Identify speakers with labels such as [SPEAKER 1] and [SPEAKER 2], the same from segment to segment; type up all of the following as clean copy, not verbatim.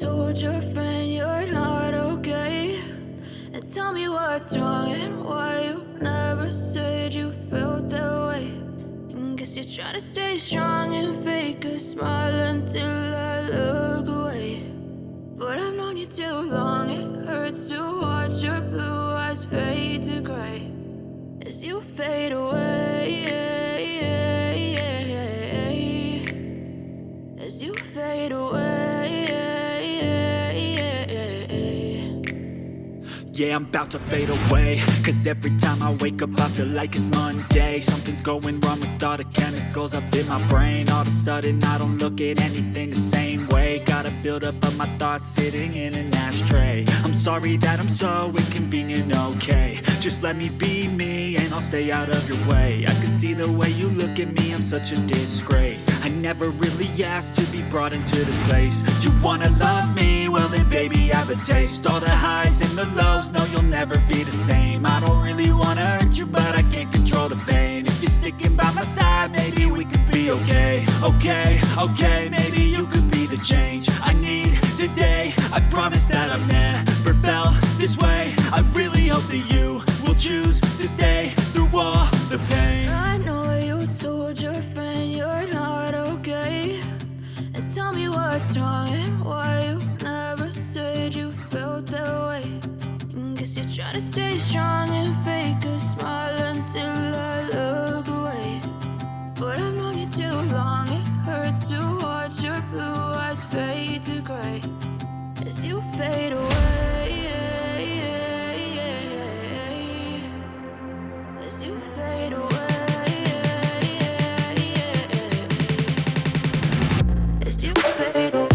[SPEAKER 1] told your friend you're not okay? And tell me what's wrong and why you never said you felt that way. And guess you're trying to stay strong and fake a smile until I look away. But I've known you too long, it hurts to watch your blue eyes fade to gray as you fade away, as you fade away.
[SPEAKER 2] Yeah, I'm about to fade away, cause every time I wake up I feel like it's Monday. Something's going wrong with all the chemicals up in my brain. All of a sudden I don't look at anything the same way. Got a buildup of my thoughts sitting in an ashtray. I'm sorry that I'm so inconvenient, okay? Just let me be me and I'll stay out of your way. I can see the way you look at me, I'm such a disgrace. I never really asked to be brought into this place. You wanna love me? Well then baby, have a taste. All the highs and the lows, no, you'll never be the same. I don't really wanna hurt you, but I can't control the pain. If you're sticking by my side, maybe we could be okay. Okay, maybe you could be the change I need today. I promise that I've never felt this way. I really hope that you will choose to stay through all the pain.
[SPEAKER 1] I know you told your friend you're not okay. And tell me what's wrong and why you never said you felt that way. Guess you're trying to stay strong and fake a smile until I look away. But I've known you too long, it hurts to watch your blue eyes fade to gray as you fade away, as you fade away, as you fade away.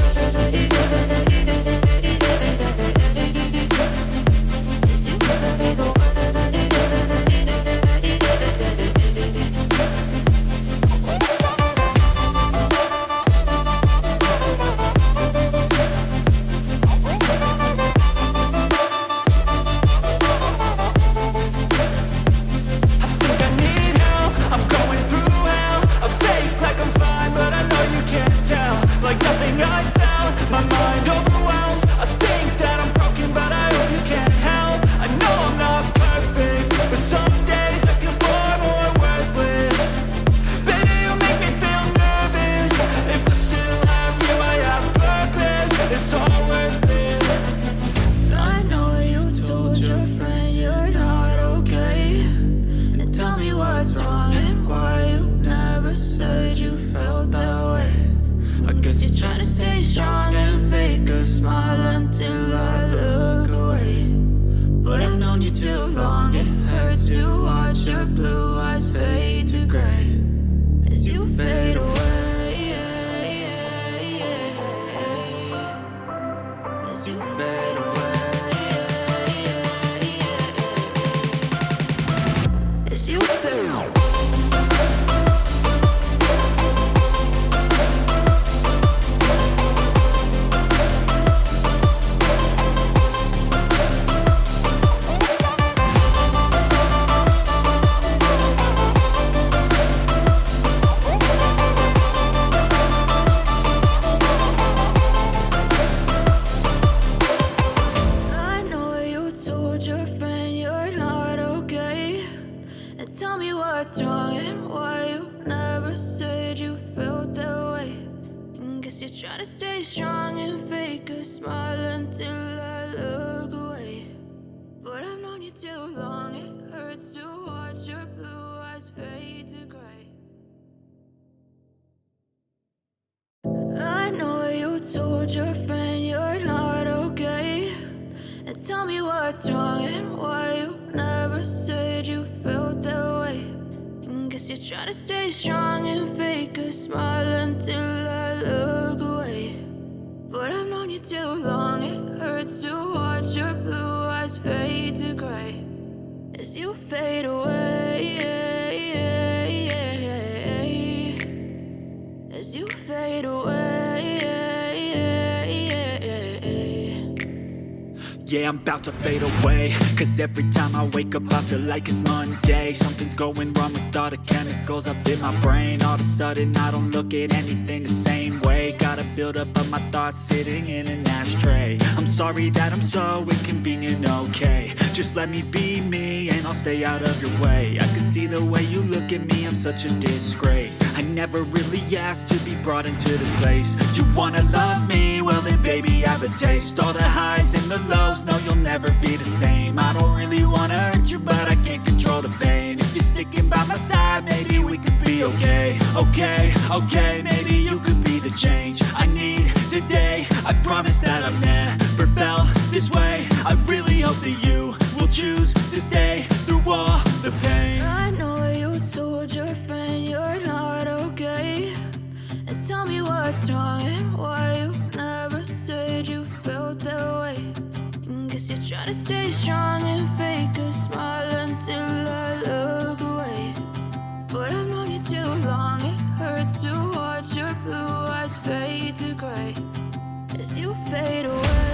[SPEAKER 1] Told your friend you're not okay. And tell me what's wrong and why you never said you felt that way. And guess you're trying to stay strong and fake a smile until I look away. But I've known you too long, it hurts to watch your blue eyes fade to gray as you fade away, as you fade away.
[SPEAKER 2] Yeah, I'm about to fade away, cause every time I wake up I feel like it's Monday. Something's going wrong with all the chemicals up in my brain. All of a sudden I don't look at anything the same way. Gotta build up of my thoughts sitting in an ashtray. I'm sorry that I'm so inconvenient, okay. Just let me be me and I'll stay out of your way. I can see the way you look at me, I'm such a disgrace. I never really asked to be brought into this place. You wanna love me? Well then baby, have a taste. All the highs and the lows, no you'll never be the same. I don't really wanna hurt you, but I can't control the pain. If you're sticking by my side, maybe we could be okay. Okay, maybe you could be the change I need today. I promise that I've never felt this way. I really hope that you will choose to stay through all the pain.
[SPEAKER 1] I know you told your friend you're not okay, and tell me what's wrong and why you never said you felt that way. Guess you're trying to stay strong and fake a smile until I look away. But I've known you too long, it hurts to watch your blue eyes fade to gray as you fade away.